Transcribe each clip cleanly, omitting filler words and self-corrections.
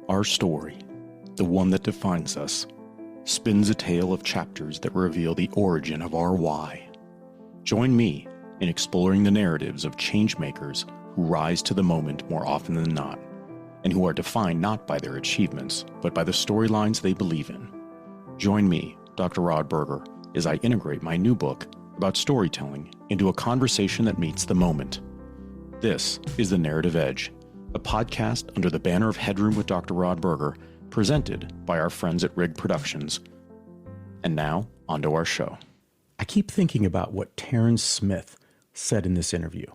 Our story, the one that defines us, spins a tale of chapters that reveal the origin of our why. Join me in exploring the narratives of changemakers who rise to the moment more often than not, and who are defined not by their achievements, but by the storylines they believe in. Join me, Dr. Rod Berger, as I integrate my new book about storytelling into a conversation that meets the moment. This is The Narrative Edge, a podcast under the banner of Headroom with Dr. Rod Berger, presented by our friends at RIGGG Productions. And now, onto our show. I keep thinking about what Taryn Smith said in this interview,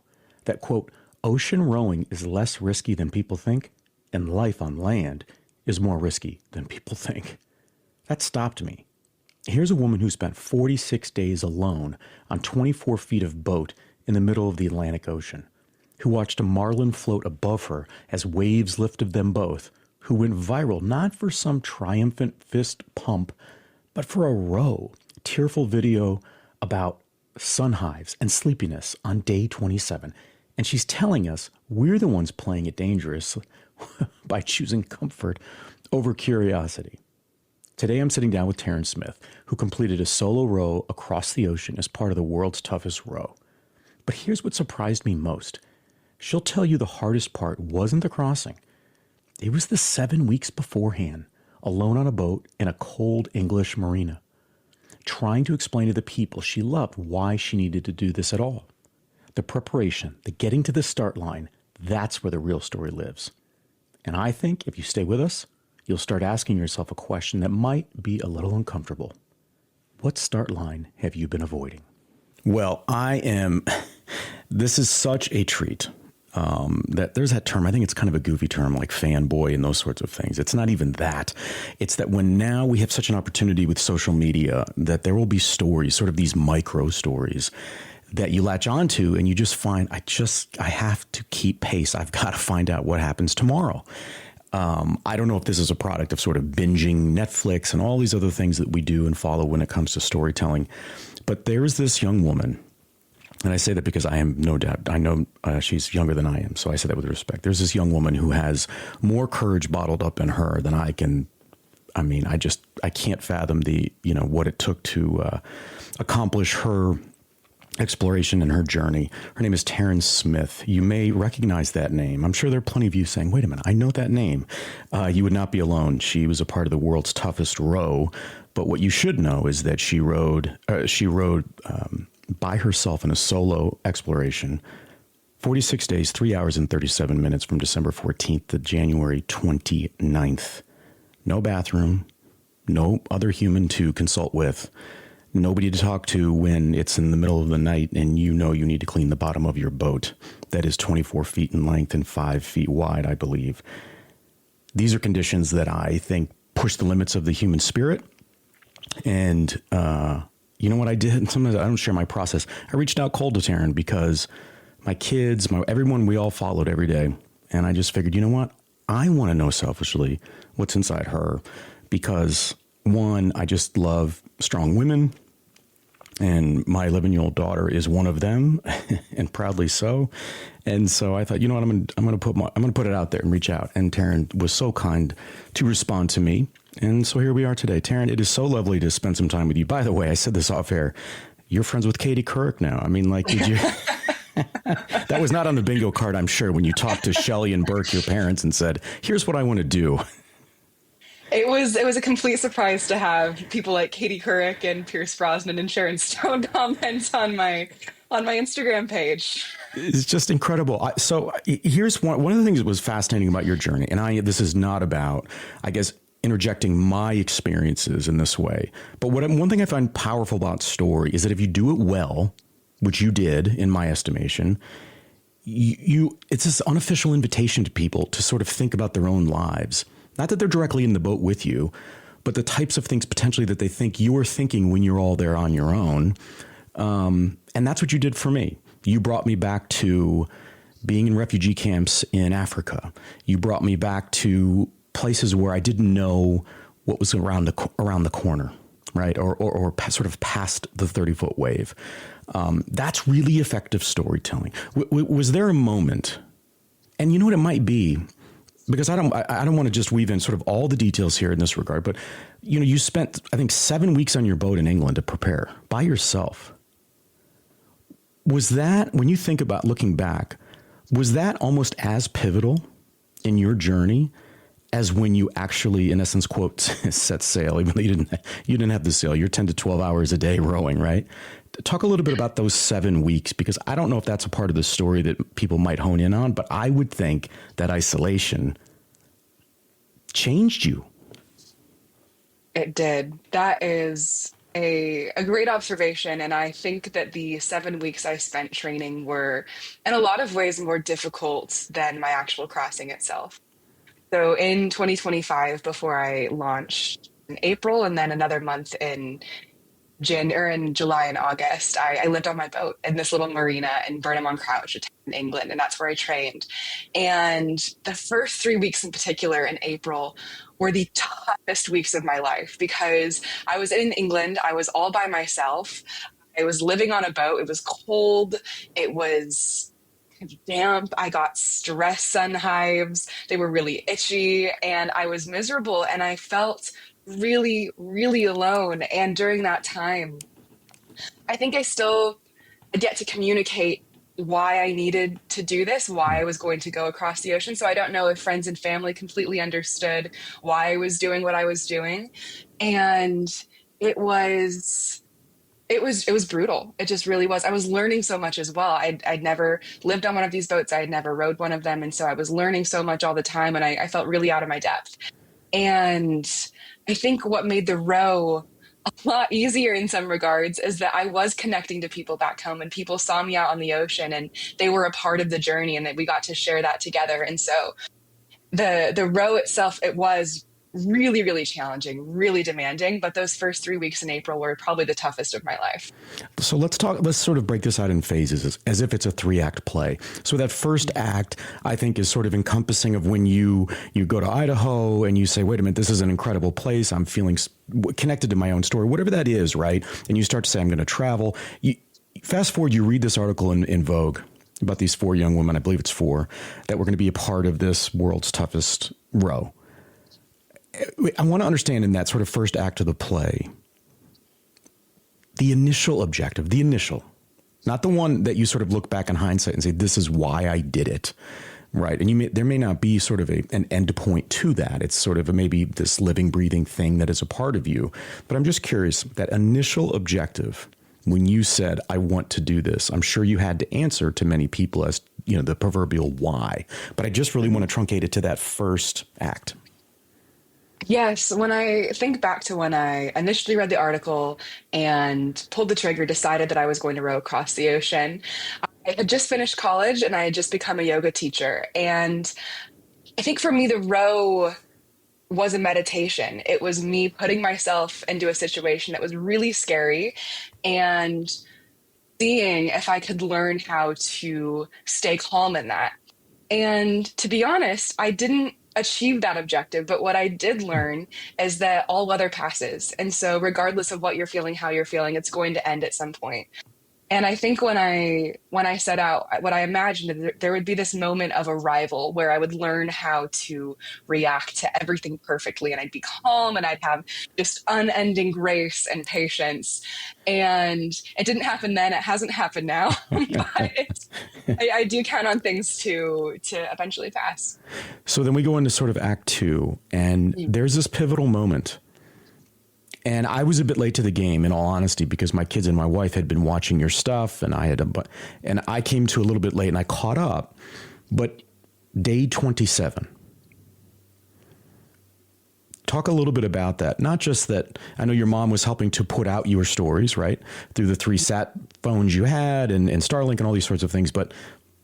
that, quote, ocean rowing is less risky than people think, and life on land is more risky than people think. That stopped me. Here's a woman who spent 46 days alone on 24 feet of boat in the middle of the Atlantic Ocean, who watched a marlin float above her as waves lifted them both, who went viral not for some triumphant fist pump, but for a tearful video about sun hives and sleepiness on day 27. And she's telling us we're the ones playing it dangerous by choosing comfort over curiosity. Today I'm sitting down with Taryn Smith, who completed a solo row across the ocean as part of the world's toughest row. But here's what surprised me most. She'll tell you the hardest part wasn't the crossing. It was the 7 weeks beforehand, alone on a boat in a cold English marina, trying to explain to the people she loved why she needed to do this at all. The preparation, the getting to the start line, that's where the real story lives. And I think if you stay with us, you'll start asking yourself a question that might be a little uncomfortable. What start line have you been avoiding? Well, this is such a treat. That there's that term, I think it's kind of a goofy term, like fanboy and those sorts of things. It's not even that. It's that when now we have such an opportunity with social media that there will be stories, sort of these micro stories that you latch onto and you just find, I have to keep pace. I've got to find out what happens tomorrow. I don't know if this is a product of sort of binging Netflix and all these other things that we do and follow when it comes to storytelling. But there is this young woman. And I say that because I am no doubt, I know she's younger than I am. So I say that with respect. There's this young woman who has more courage bottled up in her than I can. I can't fathom what it took to accomplish her exploration and her journey. Her name is Taryn Smith. You may recognize that name. I'm sure there are plenty of you saying, wait a minute, I know that name. You would not be alone. She was a part of the world's toughest row. But what you should know is that she rowed by herself in a solo exploration, 46 days, 3 hours and 37 minutes from December 14th to January 29th. No bathroom, no other human to consult with, nobody to talk to when it's in the middle of the night and you need to clean the bottom of your boat. That is 24 feet in length and 5 feet wide, I believe. These are conditions that I think push the limits of the human spirit. And, you know what I did? Sometimes I don't share my process. I reached out cold to Taryn because my kids, everyone we all followed every day. And I just figured, you know what? I want to know selfishly what's inside her because, one, I just love strong women. And my 11-year-old daughter is one of them, and proudly so. And so I thought, you know what? I'm going to put it out there and reach out. And Taryn was so kind to respond to me. And so here we are today. Taryn, it is so lovely to spend some time with you. By the way, I said this off air. You're friends with Katie Couric now. Did you? That was not on the bingo card, I'm sure, when you talked to Shelley and Burke, your parents, and said, here's what I want to do. It was a complete surprise to have people like Katie Couric and Pierce Brosnan and Sharon Stone comment on my Instagram page. It's just incredible. So here's one of the things that was fascinating about your journey. And this is not about, I guess, interjecting my experiences in this way. But one thing I find powerful about story is that if you do it well, which you did in my estimation, it's this unofficial invitation to people to sort of think about their own lives. Not that they're directly in the boat with you, but the types of things potentially that they think you're thinking when you're all there on your own. And that's what you did for me. You brought me back to being in refugee camps in Africa. You brought me back to places where I didn't know what was around the corner, right? Or sort of past the 30-foot wave. That's really effective storytelling. Was there a moment, and you know what it might be, because I don't want to just weave in sort of all the details here in this regard, but you spent, I think, 7 weeks on your boat in England to prepare by yourself. Was that, when you think about looking back, was that almost as pivotal in your journey as when you actually, in essence, quote, set sail, even though you didn't have the sail? You're 10 to 12 hours a day rowing, right? Talk a little bit about those 7 weeks, because I don't know if that's a part of the story that people might hone in on, but I would think that isolation changed you. It did. That is a great observation. And I think that the 7 weeks I spent training were, in a lot of ways, more difficult than my actual crossing itself. So in 2025, before I launched in April, and then another month in July and August, I lived on my boat in this little marina in Burnham-on-Crouch in England, and that's where I trained. And the first 3 weeks in particular in April were the toughest weeks of my life because I was in England. I was all by myself. I was living on a boat. It was cold. It was damp. I got stress sun hives. They were really itchy, and I was miserable, and I felt really, really alone. And during that time, I think I still had yet to communicate why I needed to do this, why I was going to go across the ocean. So I don't know if friends and family completely understood why I was doing what I was doing. And it was it was brutal. It just really was. I was learning so much as well. I'd never lived on one of these boats. I had never rowed one of them. And so I was learning so much all the time, and I felt really out of my depth. And I think what made the row a lot easier in some regards is that I was connecting to people back home, and people saw me out on the ocean, and they were a part of the journey, and that we got to share that together. And so the row itself, it was really, really challenging, really demanding. But those first 3 weeks in April were probably the toughest of my life. So let's sort of break this out in phases as if it's a 3-act play. So that first act, I think, is sort of encompassing of when you go to Idaho and you say, wait a minute, this is an incredible place. I'm feeling connected to my own story, whatever that is, right? And you start to say, I'm going to travel. Fast forward, you read this article in Vogue about these 4 young women, I believe it's 4, that were going to be a part of this world's toughest row. I want to understand, in that sort of first act of the play, the initial objective, not the one that you sort of look back in hindsight and say, this is why I did it, right? And there may not be sort of an end point to that. It's sort of maybe this living, breathing thing that is a part of you. But I'm just curious, that initial objective, when you said, I want to do this, I'm sure you had to answer to many people as, the proverbial why. But I just really want to truncate it to that first act. Yes, when I think back to when I initially read the article and pulled the trigger, decided that I was going to row across the ocean, I had just finished college and I had just become a yoga teacher. And I think for me, the row was a meditation. It was me putting myself into a situation that was really scary and seeing if I could learn how to stay calm in that. And to be honest, I didn't achieve that objective, but what I did learn is that all weather passes. And so regardless of what you're feeling, how you're feeling, it's going to end at some point. And I think when I set out, what I imagined is there would be this moment of arrival where I would learn how to react to everything perfectly, and I'd be calm, and I'd have just unending grace and patience. And it didn't happen then. It hasn't happened now, but I do count on things to eventually pass. So then we go into sort of act 2, and there's this pivotal moment. And I was a bit late to the game, in all honesty, because my kids and my wife had been watching your stuff, and I came to a little bit late, and I caught up. But day 27, talk a little bit about that. Not just that, I know your mom was helping to put out your stories, right, through the 3 sat phones you had and Starlink and all these sorts of things. But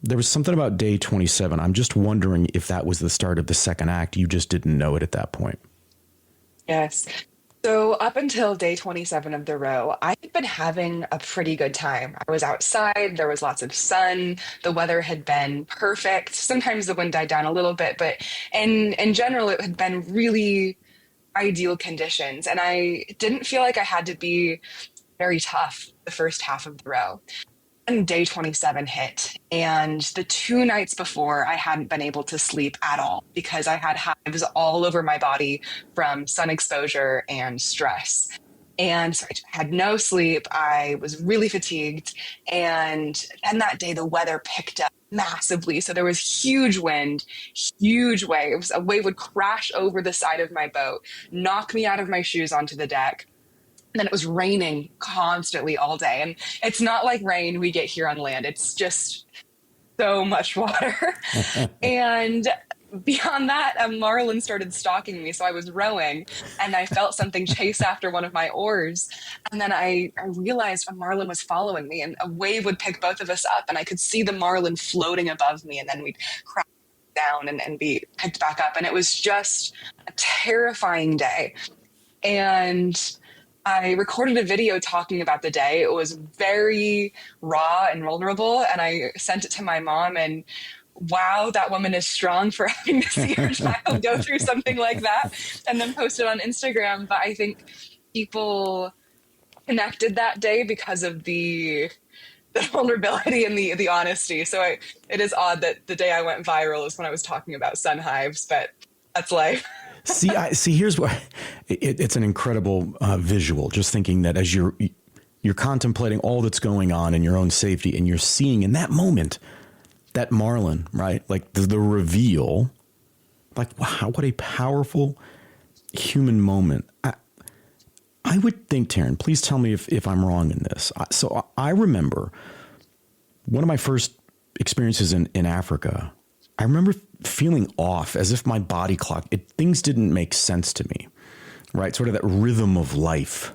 there was something about day 27. I'm just wondering if that was the start of the second act. You just didn't know it at that point. Yes. So up until day 27 of the row, I had been having a pretty good time. I was outside, there was lots of sun, the weather had been perfect. Sometimes the wind died down a little bit, but in general, it had been really ideal conditions. And I didn't feel like I had to be very tough the first half of the row. And day 27 hit. And the 2 nights before, I hadn't been able to sleep at all because I had hives all over my body from sun exposure and stress. And so I had no sleep. I was really fatigued. And then that day, the weather picked up massively. So there was huge wind, huge waves. A wave would crash over the side of my boat, knock me out of my shoes onto the deck. And then it was raining constantly all day. And it's not like rain we get here on land. It's just so much water. And beyond that, a marlin started stalking me. So I was rowing and I felt something chase after one of my oars. And then I realized a marlin was following me and a wave would pick both of us up. And I could see the marlin floating above me. And then we'd crash down and be picked back up. And it was just a terrifying day. And I recorded a video talking about the day. It was very raw and vulnerable. And I sent it to my mom, and wow, that woman is strong for having to see her child go through something like that, and then post it on Instagram. But I think people connected that day because of the vulnerability and the honesty. So it is odd that the day I went viral is when I was talking about sun hives, but that's life. See, here's what it's an incredible visual. Just thinking that as you're contemplating all that's going on in your own safety, and you're seeing in that moment that marlin, right? Like the reveal. Like, wow, what a powerful human moment. I would think, Taryn, please tell me if I'm wrong in this. So I remember one of my first experiences in Africa. I remember feeling off, as if my body clock, things didn't make sense to me, right? Sort of that rhythm of life.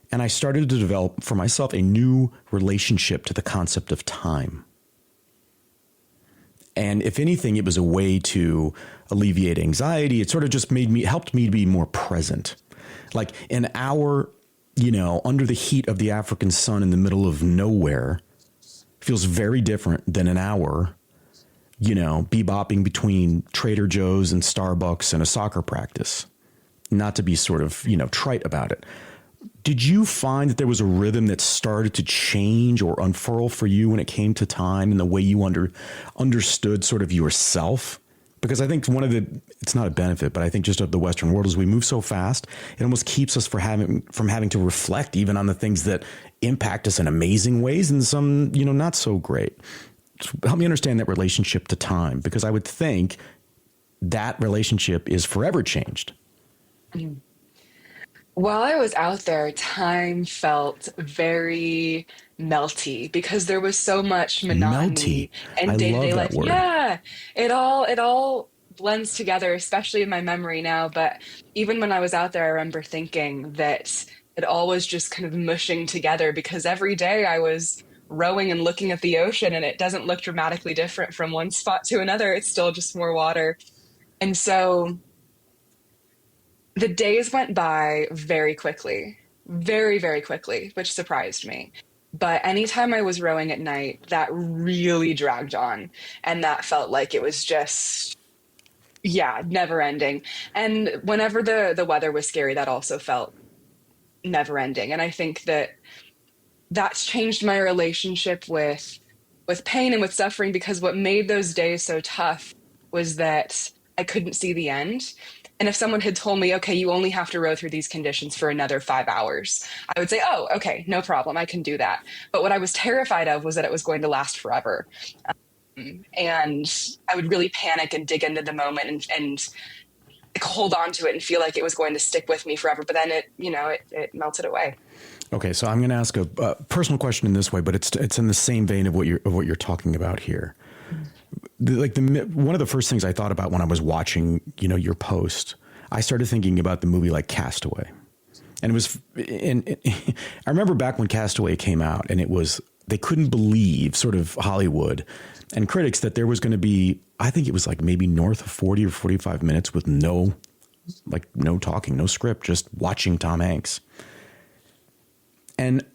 And I started to develop for myself a new relationship to the concept of time. And if anything, it was a way to alleviate anxiety. It sort of just helped me to be more present. Like an hour, under the heat of the African sun in the middle of nowhere feels very different than an hour bebopping between Trader Joe's and Starbucks and a soccer practice. Not to be sort of, trite about it. Did you find that there was a rhythm that started to change or unfurl for you when it came to time and the way you understood sort of yourself? Because I think it's not a benefit, but I think just of the Western world is we move so fast, it almost keeps us from having to reflect even on the things that impact us in amazing ways and some, not so great. Help me understand that relationship to time, because I would think that relationship is forever changed. While I was out there, time felt very melty because there was so much Melty. monotony and I day-to-day love that life. word. Yeah, it all blends together, especially in my memory now. But even when I was out there, I remember thinking that it all was just kind of mushing together because every day I was rowing and looking at the ocean, and it doesn't look dramatically different from one spot to another. It's still just more water. And so the days went by very quickly, very, very quickly, which surprised me. But anytime I was rowing at night, that really dragged on. And that felt like it was just, yeah, never ending. And whenever the weather was scary, that also felt never ending. And I think that's changed my relationship with pain and with suffering, because what made those days so tough was that I couldn't see the end. And if someone had told me, okay, you only have to row through these conditions for another 5 hours, I would say, oh, okay, no problem, I can do that. But what I was terrified of was that it was going to last forever. And I would really panic and dig into the moment and hold on to it and feel like it was going to stick with me forever. But then it melted away. Okay, so I'm going to ask a personal question in this way, but it's in the same vein of what you're talking about here. One of the first things I thought about when I was watching, your post, I started thinking about the movie like Castaway, and I remember back when Castaway came out, and they couldn't believe, sort of Hollywood and critics, that there was going to be, I think it was like maybe north of 40 or 45 minutes with no talking, no script, just watching Tom Hanks. And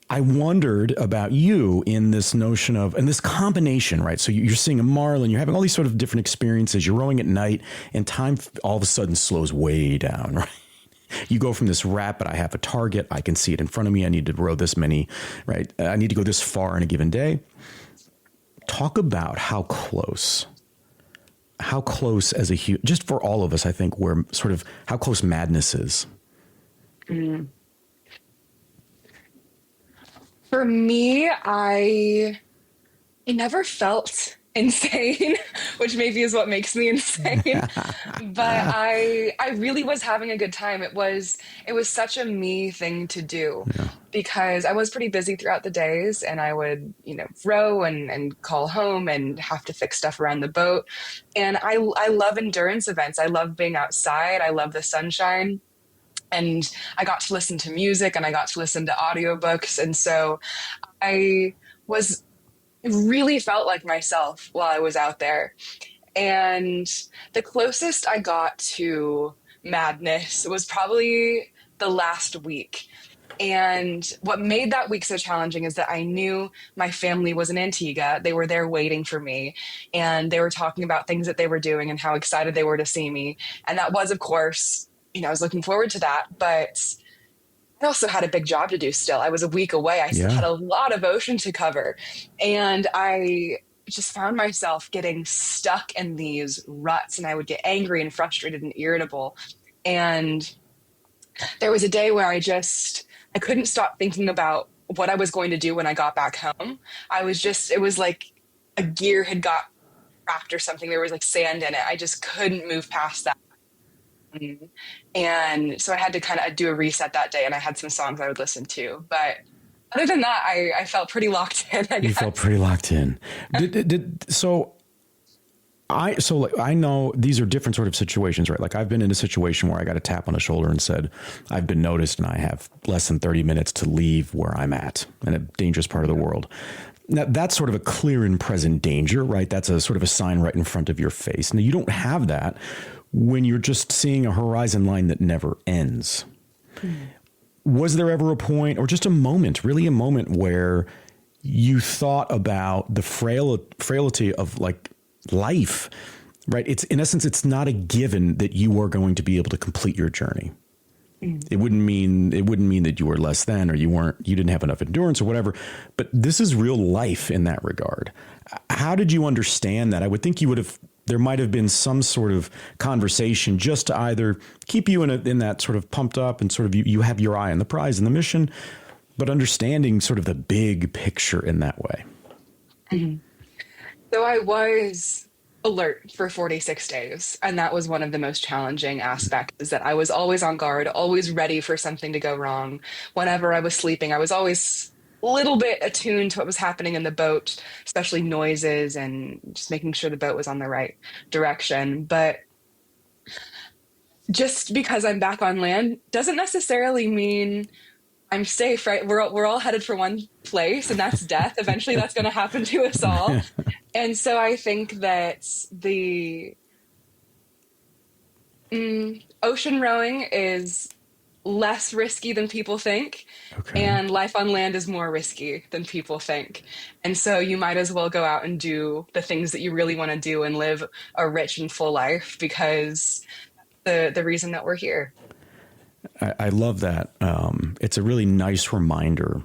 I wondered about you in this notion of, and this combination, right? So you're seeing a marlin, you're having all these sort of different experiences, you're rowing at night, and time all of a sudden slows way down, right? You go from this wrap, but I have a target. I can see it in front of me. I need to row this many, right? I need to go this far in a given day. Talk about how close as a just for all of us, I think, we're sort of how close madness is. Mm. For me, I never felt insane, which maybe is what makes me insane. But I really was having a good time. It was such a me thing to do Yeah. because I was pretty busy throughout the days and I would, row and call home and have to fix stuff around the boat. And I love endurance events. I love being outside. I love the sunshine. And I got to listen to music and I got to listen to audiobooks. And so I was really felt like myself while I was out there. And the closest I got to madness was probably the last week. And what made that week so challenging is that I knew my family was in Antigua. They were there waiting for me, and they were talking about things that they were doing and how excited they were to see me. And that was, of course, I was looking forward to that. But I also had a big job to do still. I was a week away. I still Yeah. had a lot of ocean to cover. And I just found myself getting stuck in these ruts, and I would get angry and frustrated and irritable. And there was a day where I couldn't stop thinking about what I was going to do when I got back home. It was like a gear had got cracked or something. There was like sand in it. I just couldn't move past that. And so I had to kind of do a reset that day, and I had some songs I would listen to. But other than that, I felt pretty locked in, I You felt guess. pretty locked in. I know these are different sort of situations, right? Like I've been in a situation where I got a tap on the shoulder and said, I've been noticed and I have less than 30 minutes to leave where I'm at in a dangerous part of the world. Now that's sort of a clear and present danger, right? That's a sort of a sign right in front of your face. Now you don't have that when you're just seeing a horizon line that never ends. Mm. Was there ever a point or just a moment, really a moment where you thought about the frailty of like life, right? It's in essence, it's not a given that you are going to be able to complete your journey. Mm. It wouldn't mean that you were less than, or you didn't have enough endurance or whatever, but this is real life in that regard. How did you understand that? I would think there might have been some sort of conversation just to either keep you in that sort of pumped up and sort of you have your eye on the prize and the mission, but understanding sort of the big picture in that way. Mhm. So I was alert for 46 days, and that was one of the most challenging aspects, is that I was always on guard, always ready for something to go wrong. Whenever I was sleeping, I was always a little bit attuned to what was happening in the boat, especially noises and just making sure the boat was on the right direction. But just because I'm back on land doesn't necessarily mean I'm safe, right? We're all headed for one place, and that's death. Eventually, that's going to happen to us all. And so I think that the ocean rowing is less risky than people think, Okay. and life on land is more risky than people think. And so you might as well go out and do the things that you really want to do and live a rich and full life, because the reason that we're here. I love that. It's a really nice reminder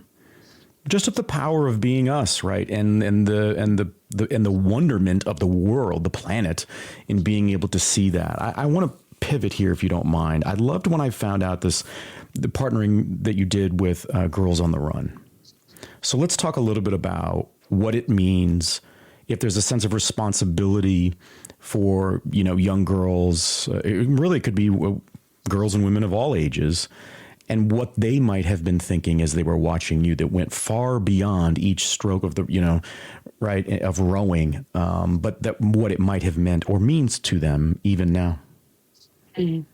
just of the power of being us, right? And the wonderment of the world, the planet, in being able to see that. I want to pivot here, if you don't mind. I loved when I found out the partnering that you did with Girls on the Run. So let's talk a little bit about what it means, if there's a sense of responsibility for, young girls. It really could be girls and women of all ages, and what they might have been thinking as they were watching you that went far beyond each stroke of the, right, of rowing, but that what it might have meant or means to them even now. Mhm.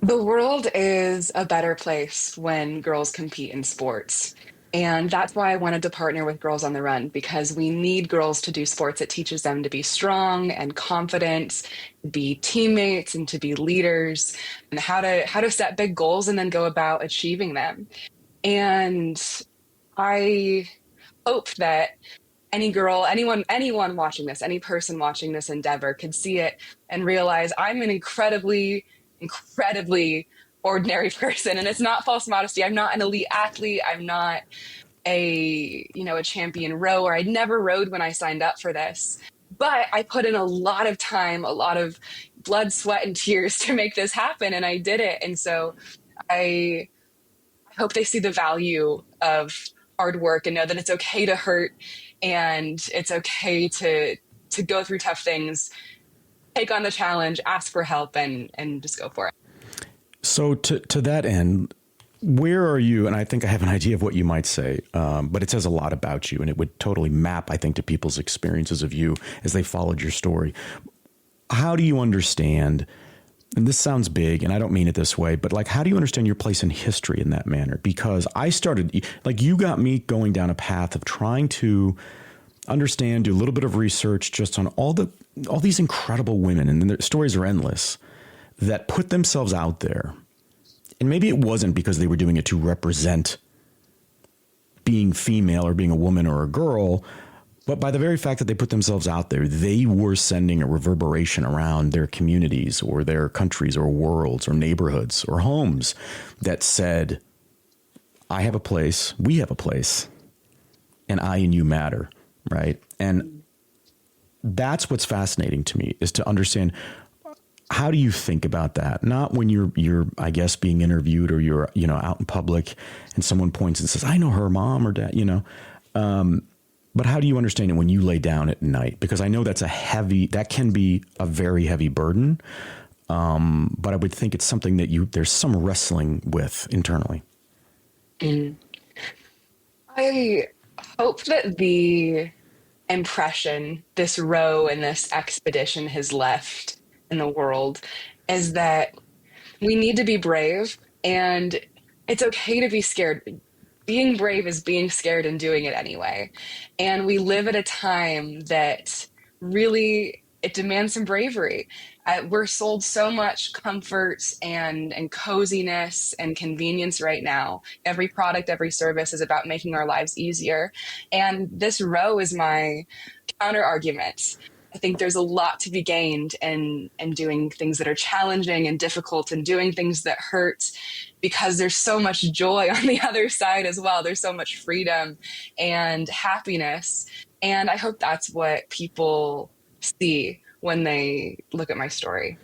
The world is a better place when girls compete in sports. And that's why I wanted to partner with Girls on the Run, because we need girls to do sports that teaches them to be strong and confident, be teammates and to be leaders, and how to set big goals and then go about achieving them. And I hope that any girl, anyone watching this, any person watching this endeavor could see it and realize I'm an incredibly, incredibly ordinary person. And it's not false modesty. I'm not an elite athlete. I'm not a champion rower. I'd never rowed when I signed up for this. But I put in a lot of time, a lot of blood, sweat, and tears to make this happen. And I did it. And so I hope they see the value of hard work and know that it's okay to hurt and it's okay to go through tough things, take on the challenge, ask for help, and just go for it. So to that end, where are you? And I think I have an idea of what you might say, but it says a lot about you, and it would totally map, I think, to people's experiences of you as they followed your story. How do you understand, and this sounds big, and I don't mean it this way, but like, how do you understand your place in history in that manner? Because I started, like, you got me going down a path of trying to understand, do a little bit of research just on all these incredible women, and their stories are endless, that put themselves out there. And maybe it wasn't because they were doing it to represent being female or being a woman or a girl, but by the very fact that they put themselves out there, they were sending a reverberation around their communities or their countries or worlds or neighborhoods or homes that said, I have a place, we have a place, and I and you matter, right? And that's what's fascinating to me, is to understand, how do you think about that? Not when you're I guess being interviewed or you're out in public and someone points and says, I know her mom or dad, but how do you understand it when you lay down at night? Because I know that can be a very heavy burden. But I would think it's something that there's some wrestling with internally. Mm. I hope that the impression this row and this expedition has left in the world is that we need to be brave, and it's okay to be scared. Being brave is being scared and doing it anyway. And we live at a time that really it demands some bravery. We're sold so much comfort and coziness and convenience right now. Every product, every service is about making our lives easier. And this row is my counter argument. I think there's a lot to be gained in doing things that are challenging and difficult and doing things that hurt, because there's so much joy on the other side as well. There's so much freedom and happiness. And I hope that's what people see when they look at my story.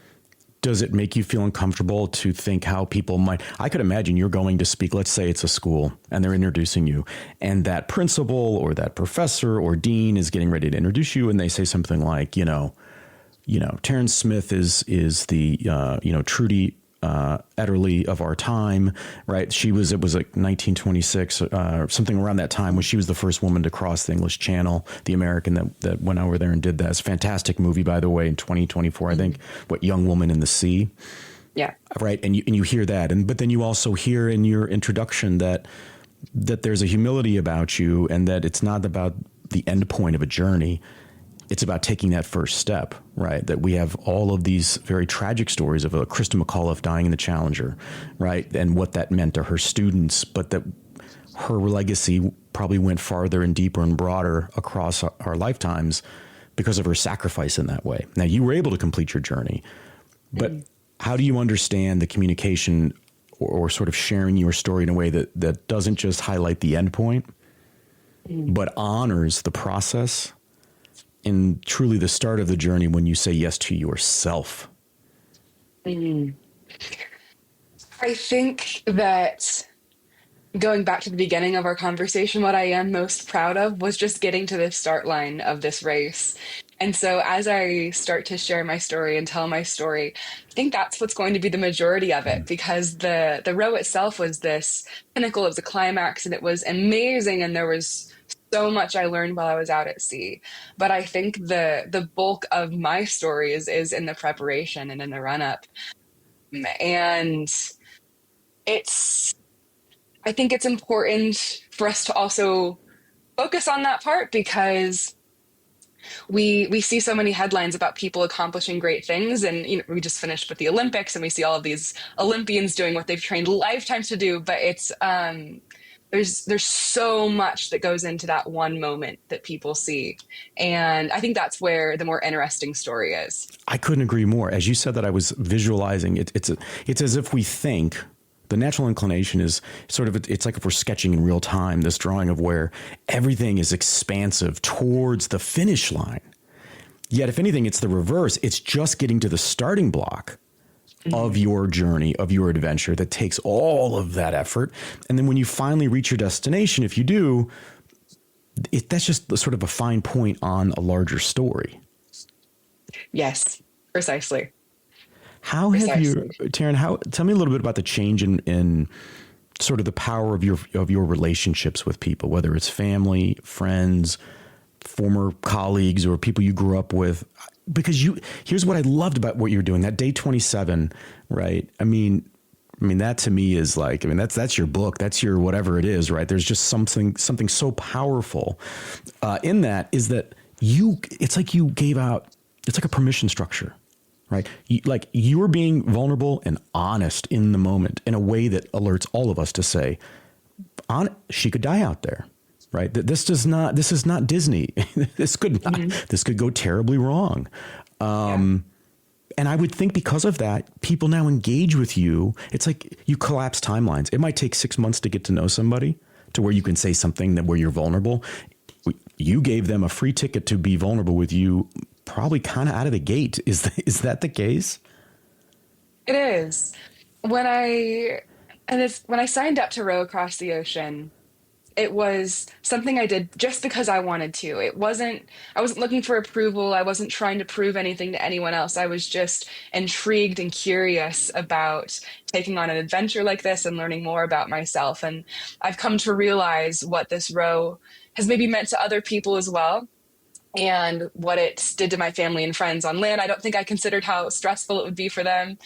Does it make you feel uncomfortable to think how people might? I could imagine you're going to speak, let's say it's a school and they're introducing you, and that principal or that professor or dean is getting ready to introduce you, and they say something like, Taryn Smith is the, Trudy Etterly of our time, right? It was like 1926, something around that time, when she was the first woman to cross the English Channel, the American that went over there and did that. It's a fantastic movie, by the way, in 2024, I think, Young Woman in the Sea. Yeah. Right. And you hear that. But then you also hear in your introduction that there's a humility about you, and that it's not about the end point of a journey. It's about taking that first step, right? That we have all of these very tragic stories of Krista McAuliffe dying in the Challenger, right? And what that meant to her students, but that her legacy probably went farther and deeper and broader across our lifetimes because of her sacrifice in that way. Now, you were able to complete your journey, but how do you understand the communication or sort of sharing your story in a way that doesn't just highlight the end point, but honors the process and truly the start of the journey when you say yes to yourself? I think that, going back to the beginning of our conversation, what I am most proud of was just getting to the start line of this race. And so as I start to share my story and tell my story, I think that's what's going to be the majority of it, because the row itself was this pinnacle of the climax, and it was amazing, and there was so much I learned while I was out at sea. But I think the bulk of my story is in the preparation and in the run up. And I think it's important for us to also focus on that part, because we see so many headlines about people accomplishing great things, and we just finished with the Olympics, and we see all of these Olympians doing what they've trained lifetimes to do. But it's the there's so much that goes into that one moment that people see. And I think that's where the more interesting story is. I couldn't agree more. As you said that, I was visualizing it. It's as if we think the natural inclination is sort of, it's like if we're sketching in real time, this drawing of where everything is expansive towards the finish line. Yet, if anything, it's the reverse. It's just getting to the starting block of your journey, of your adventure, that takes all of that effort. And then when you finally reach your destination, if you do, that's just sort of a fine point on a larger story. Yes, precisely. How have you, Taryn, tell me a little bit about the change in sort of the power of your relationships with people, whether it's family, friends, former colleagues, or people you grew up with. Because here's what I loved about what you're doing, that day 27, right? I mean, that to me is like, that's your book, that's your whatever it is, right? There's just something so powerful in that, is that it's like you gave out, it's like a permission structure, right? You were being vulnerable and honest in the moment in a way that alerts all of us to say, she could die out there. Right. This is not Disney. This could go terribly wrong. And I would think because of that, people now engage with you. It's like you collapse timelines. It might take 6 months to get to know somebody to where you can say something where you're vulnerable. You gave them a free ticket to be vulnerable with you, probably kind of out of the gate. Is that the case? It is. When I signed up to row across the ocean, it was something I did just because I wanted to. I wasn't looking for approval. I wasn't trying to prove anything to anyone else. I was just intrigued and curious about taking on an adventure like this and learning more about myself. And I've come to realize what this row has maybe meant to other people as well, and what it did to my family and friends on land. I don't think I considered how stressful it would be for them.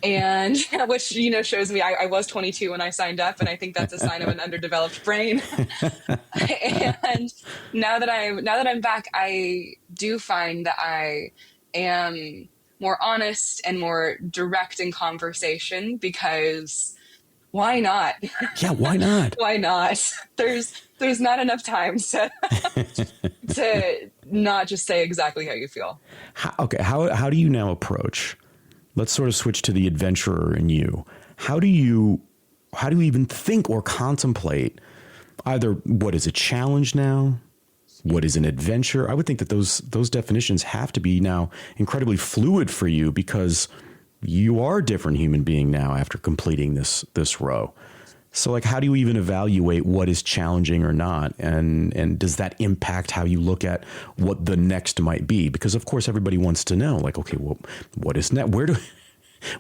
And which, shows me I was 22 when I signed up. And I think that's a sign of an underdeveloped brain. And now that I'm back, I do find that I am more honest and more direct in conversation, because why not? Yeah, why not? Why not? There's not enough time to not just say exactly how you feel. How do you now approach? Let's sort of switch to the adventurer in you. How do you even think or contemplate either what is a challenge now? What is an adventure? I would think that those definitions have to be now incredibly fluid for you, because you are a different human being now after completing this row. So how do you even evaluate what is challenging or not? And does that impact how you look at what the next might be? Because of course everybody wants to know, okay, well, what is next?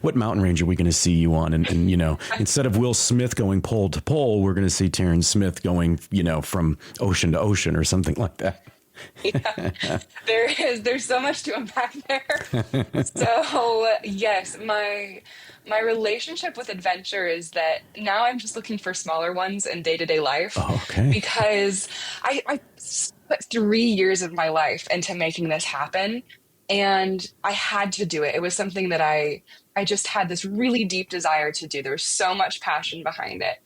What mountain range are we going to see you on? And instead of Will Smith going pole to pole, we're going to see Taryn Smith going, from ocean to ocean or something like that. Yeah, there's so much to unpack there. So yes, my relationship with adventure is that now I'm just looking for smaller ones in day-to-day life. Oh, okay. Because I put 3 years of my life into making this happen, and I had to do it. It was something that I just had this really deep desire to do. There was so much passion behind it.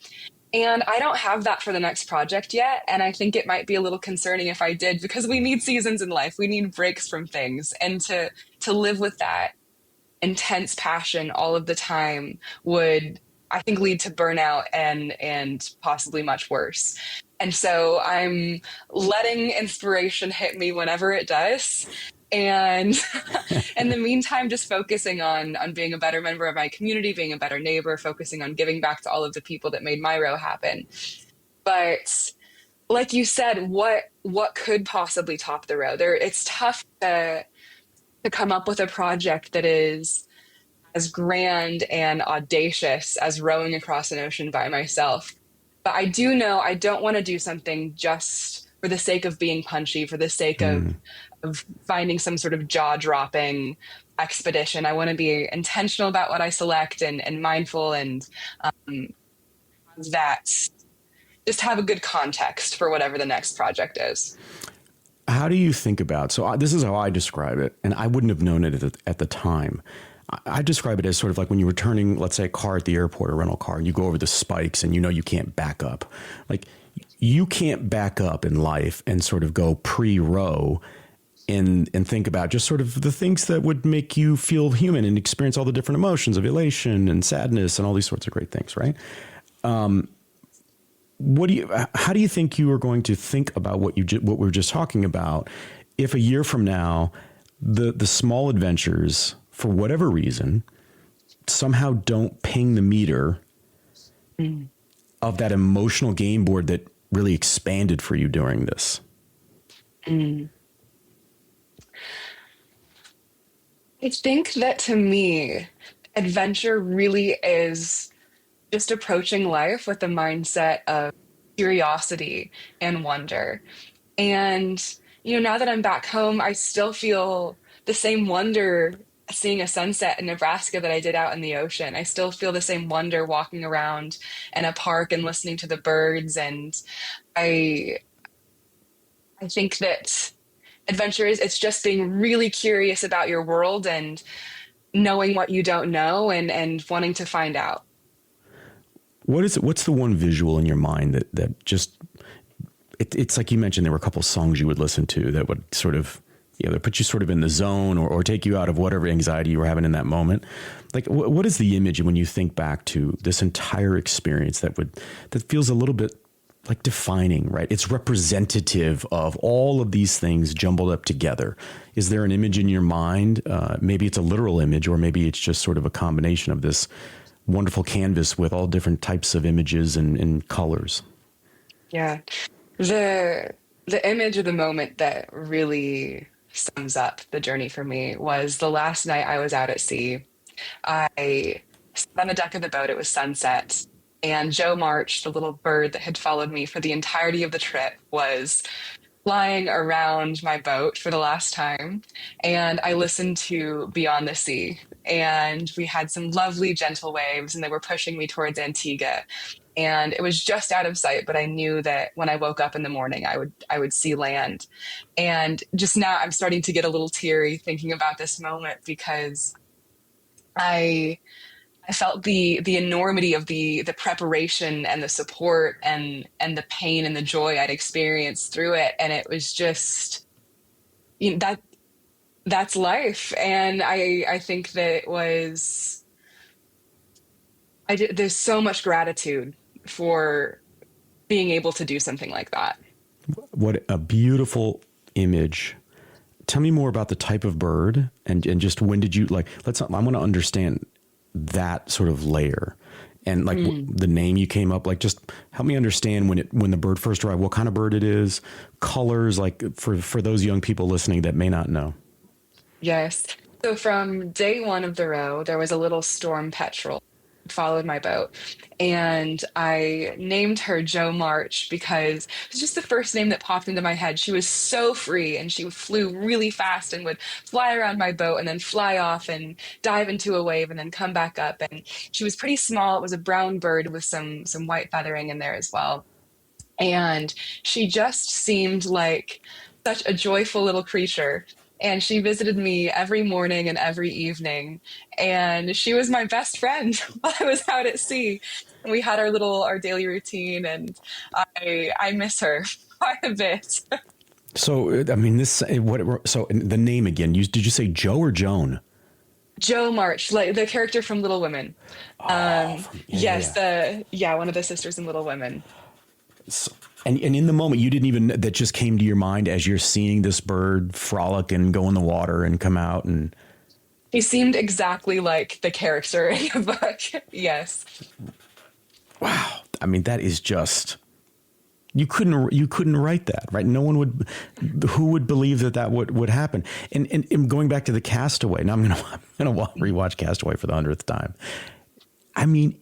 And I don't have that for the next project yet. And I think it might be a little concerning if I did, because we need seasons in life. We need breaks from things. And to live with that intense passion all of the time would, I think, lead to burnout and possibly much worse. And so I'm letting inspiration hit me whenever it does. And in the meantime, just focusing on being a better member of my community, being a better neighbor, focusing on giving back to all of the people that made my row happen. But like you said, what could possibly top the row? It's tough to come up with a project that is as grand and audacious as rowing across an ocean by myself. But I do know I don't want to do something just for the sake of being punchy, for the sake of finding some sort of jaw-dropping expedition. I want to be intentional about what I select and mindful, and that just have a good context for whatever the next project is. How do you think about, this is how I describe it, and I wouldn't have known it at the time. I describe it as sort of like when you're returning, let's say, a car at the airport, a rental car, and you go over the spikes and you know you can't back up. Like you can't back up in life and sort of go pre-row and think about just sort of the things that would make you feel human and experience all the different emotions of elation and sadness and all these sorts of great things, right? How do you think you are going to think about what what we were just talking about if a year from now the small adventures, for whatever reason, somehow don't ping the meter of that emotional game board that really expanded for you during this? I think that to me, adventure really is just approaching life with the mindset of curiosity and wonder. And, now that I'm back home, I still feel the same wonder seeing a sunset in Nebraska that I did out in the ocean. I still feel the same wonder walking around in a park and listening to the birds. And I I think that adventure is it's just being really curious about your world and knowing what you don't know and wanting to find out. What is it? What's the one visual in your mind that just it's like you mentioned there were a couple of songs you would listen to that would sort of that put you sort of in the zone or take you out of whatever anxiety you were having in that moment. Like what is the image when you think back to this entire experience that feels a little bit like defining, right? It's representative of all of these things jumbled up together. Is there an image in your mind? Maybe it's a literal image, or maybe it's just sort of a combination of this wonderful canvas with all different types of images and colors. Yeah. The image of the moment that really sums up the journey for me was the last night I was out at sea. I sat on the deck of the boat. It was sunset. And Joe March, the little bird that had followed me for the entirety of the trip, was flying around my boat for the last time. And I listened to Beyond the Sea. And we had some lovely, gentle waves, and they were pushing me towards Antigua. And it was just out of sight, but I knew that when I woke up in the morning, I would see land. And just now I'm starting to get a little teary thinking about this moment because I felt the enormity of the preparation and the support and the pain and the joy I'd experienced through it. And it was just, that's life. And I think that it was, there's so much gratitude for being able to do something like that. What a beautiful image. Tell me more about the type of bird and just when did you I want to understand that sort of layer and the name you came up, just help me understand when the bird first arrived, what kind of bird it is, colors, for those young people listening that may not know. Yes. So from day one of the row, there was a little storm petrel followed my boat, and I named her Joe March because it's just the first name that popped into my head. She was so free and she flew really fast and would fly around my boat and then fly off and dive into a wave and then come back up. And she was pretty small. It was a brown bird with some white feathering in there as well. And she just seemed like such a joyful little creature. And she visited me every morning and every evening. And she was my best friend while I was out at sea. And we had our daily routine, and I miss her quite a bit. So, I mean, so the name again, did you say Joe or Joan? Joe March, like the character from Little Women. Yes, one of the sisters in Little Women. So, and in the moment, you didn't even, that just came to your mind as you're seeing this bird frolic and go in the water and come out and. He seemed exactly like the character in the book. Yes. Wow. I mean, that is just, you couldn't write that, right? No one would, who would believe that would happen? And going back to the Castaway, now I'm going to rewatch Castaway for the 100th time. I mean,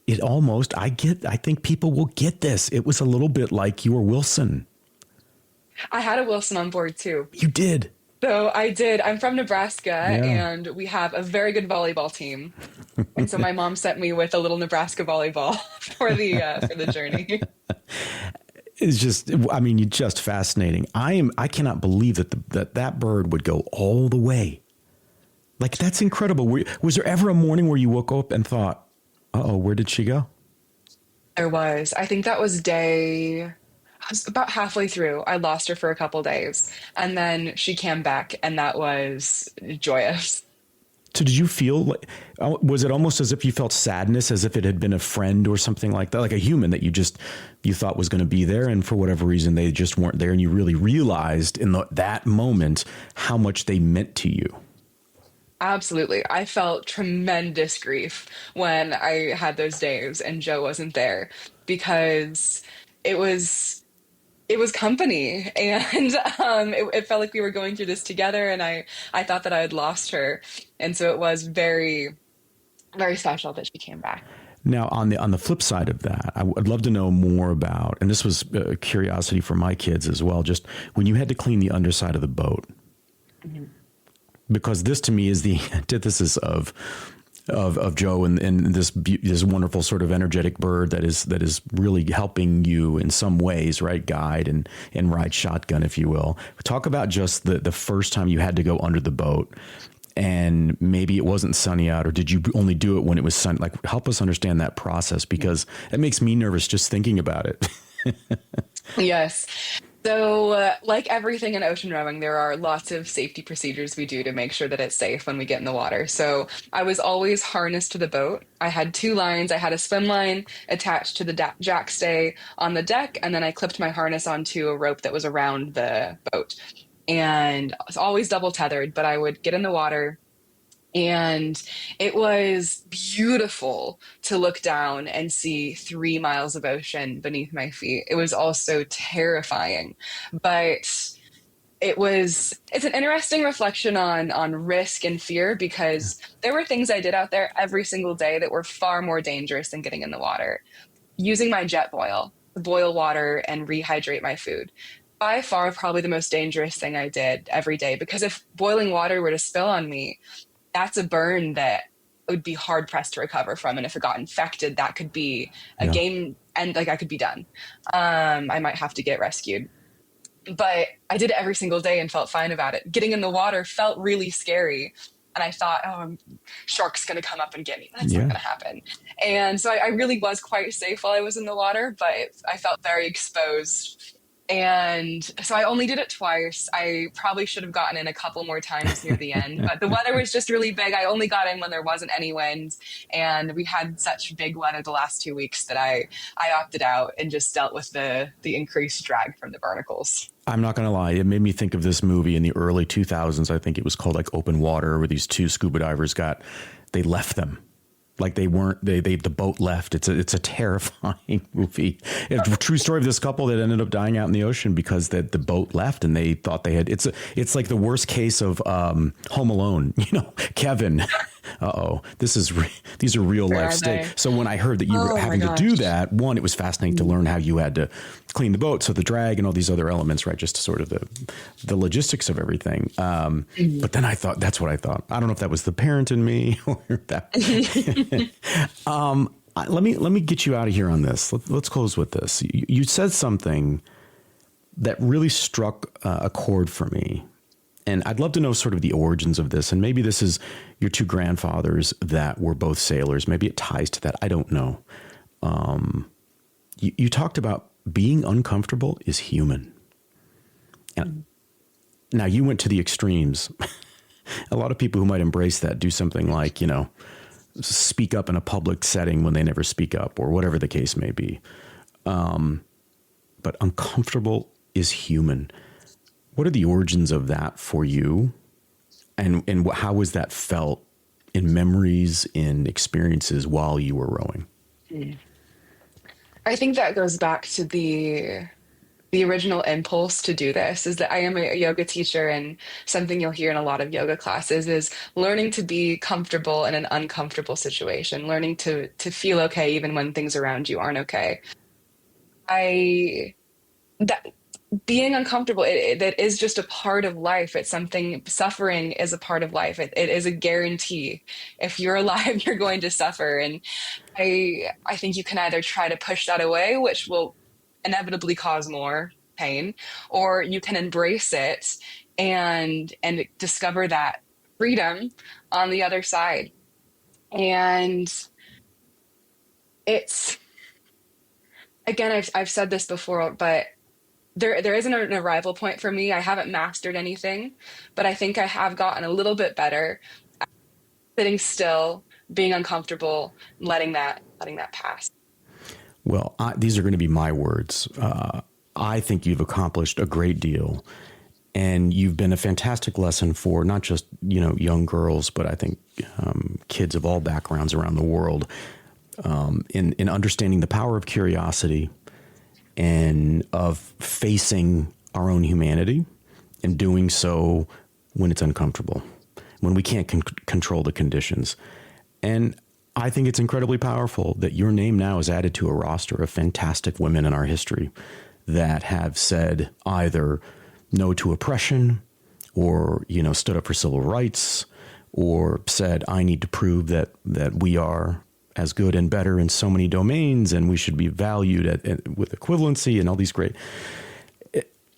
I think people will get this. It was a little bit like you were Wilson. I had a Wilson on board too. You did. So I did. I'm from Nebraska, and we have a very good volleyball team. And so my mom sent me with a little Nebraska volleyball for the journey. It's just, I mean, you're just fascinating. I cannot believe that that bird would go all the way. Like, that's incredible. Was there ever a morning where you woke up and thought, uh-oh, where did she go? There was. I think that was day, I was about halfway through. I lost her for a couple days, and then she came back, and that was joyous. So did you feel like, was it almost as if you felt sadness, as if it had been a friend or something like that, like a human that you thought was going to be there, and for whatever reason they just weren't there, and you really realized in that moment how much they meant to you? Absolutely. I felt tremendous grief when I had those days and Joe wasn't there because it was it was company and it felt like we were going through this together and I thought that I had lost her. And so it was very, very special that she came back. Now, on the flip side of that, I would love to know more about, and this was a curiosity for my kids as well, just when you had to clean the underside of the boat, Mhm. because this to me is the antithesis of Joe and this wonderful sort of energetic bird that is really helping you in some ways, right? Guide and ride shotgun, if you will. Talk about just the first time you had to go under the boat, and maybe it wasn't sunny out, or did you only do it when it was sun? Like, help us understand that process, because it makes me nervous just thinking about it. Yes. So, like everything in ocean rowing, there are lots of safety procedures we do to make sure that it's safe when we get in the water. So, I was always harnessed to the boat. I had two lines. I had a swim line attached to the jack stay on the deck, and then I clipped my harness onto a rope that was around the boat. And I was always double tethered, but I would get in the water. And it was beautiful to look down and see 3 miles of ocean beneath my feet. It was also terrifying, but it's an interesting reflection on risk and fear because there were things I did out there every single day that were far more dangerous than getting in the water. Using my jet boil to boil water and rehydrate my food. By far, probably the most dangerous thing I did every day because if boiling water were to spill on me, that's a burn that would be hard pressed to recover from. And if it got infected, that could be a Yeah. game and like I could be done. I might have to get rescued. But I did it every single day and felt fine about it. Getting in the water felt really scary. And I thought, oh, shark's going to come up and get me. That's not Yeah. going to happen. And so I really was quite safe while I was in the water, but I felt very exposed. And so I only did it twice. I probably should have gotten in a couple more times near the end, but the weather was just really big. I only got in when there wasn't any wind, and we had such big weather the last 2 weeks that I opted out and just dealt with the increased drag from the barnacles. I'm not going to lie. It made me think of this movie in the early 2000s. I think it was called like Open Water, where these two scuba divers they left them. Like they weren't, the boat left. It's a terrifying movie. It's a true story of this couple that ended up dying out in the ocean because the boat left and they thought they had, it's like the worst case of Home Alone, Kevin. Uh-oh, these are real Where life are they? stakes. So when I heard that you were Oh my having to do gosh. that, one, it was fascinating to learn how you had to clean the boat. So the drag and all these other elements, right? Just sort of the logistics of everything. But then I thought, that's what I thought. I don't know if that was the parent in me or that. Let me get you out of here on this. Let's close with this. You said something that really struck a chord for me. And I'd love to know sort of the origins of this. And maybe this is your two grandfathers that were both sailors. Maybe it ties to that. I don't know. You talked about being uncomfortable is human. And now you went to the extremes. A lot of people who might embrace that do something like, speak up in a public setting when they never speak up or whatever the case may be. But uncomfortable is human. What are the origins of that for you? And how was that felt in memories, in experiences while you were rowing? I think that goes back to the original impulse to do this is that I am a yoga teacher, and something you'll hear in a lot of yoga classes is learning to be comfortable in an uncomfortable situation, learning to feel okay even when things around you aren't okay. I that being uncomfortable, that is just a part of life. It's something, suffering is a part of life. It is a guarantee. If you're alive, you're going to suffer. And I think you can either try to push that away, which will inevitably cause more pain, or you can embrace it and discover that freedom on the other side. And it's, again, I've said this before, but there isn't an arrival point for me. I haven't mastered anything, but I think I have gotten a little bit better at sitting still, being uncomfortable, letting that pass. Well, these are going to be my words. I think you've accomplished a great deal, and you've been a fantastic lesson for not just, young girls, but I think kids of all backgrounds around the world, in understanding the power of curiosity and of facing our own humanity, and doing so when it's uncomfortable, when we can't control the conditions. And I think it's incredibly powerful that your name now is added to a roster of fantastic women in our history that have said either no to oppression, or, stood up for civil rights, or said, I need to prove that we are as good and better in so many domains, and we should be valued with equivalency and all these great.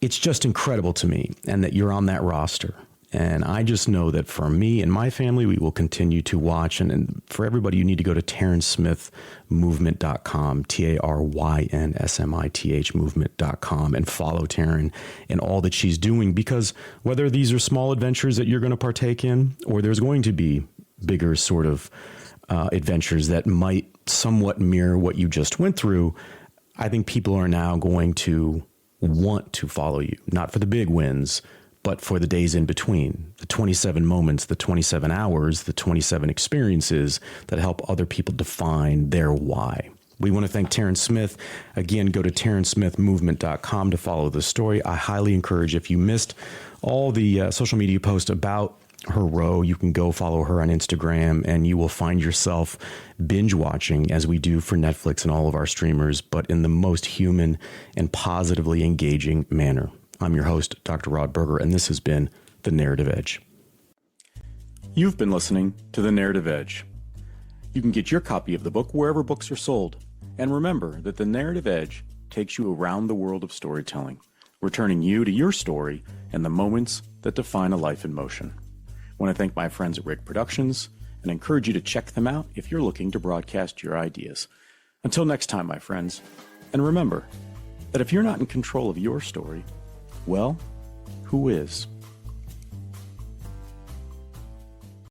It's just incredible to me, and that you're on that roster. And I just know that for me and my family, we will continue to watch. And for everybody, you need to go to TarynSmithMovement.com, TARYNSMITH movement.com, and follow Taryn and all that she's doing. Because whether these are small adventures that you're going to partake in, or there's going to be bigger sort of adventures that might somewhat mirror what you just went through, I think people are now going to want to follow you, not for the big wins, but for the days in between, the 27 moments, the 27 hours, the 27 experiences that help other people define their why. We want to thank Taryn Smith. Again, go to TarynSmithMovement.com to follow the story. I highly encourage, if you missed all the social media posts about her row, you can go follow her on Instagram, and you will find yourself binge watching, as we do for Netflix and all of our streamers, but in the most human and positively engaging manner. I'm your host, Dr. Rod Berger, and this has been The Narrative Edge. You've been listening to The Narrative Edge. You can get your copy of the book wherever books are sold. And remember that The Narrative Edge takes you around the world of storytelling, returning you to your story and the moments that define a life in motion. I want to thank my friends at RIGGG Productions and encourage you to check them out if you're looking to broadcast your ideas. Until next time, my friends, and remember that if you're not in control of your story, well, who is?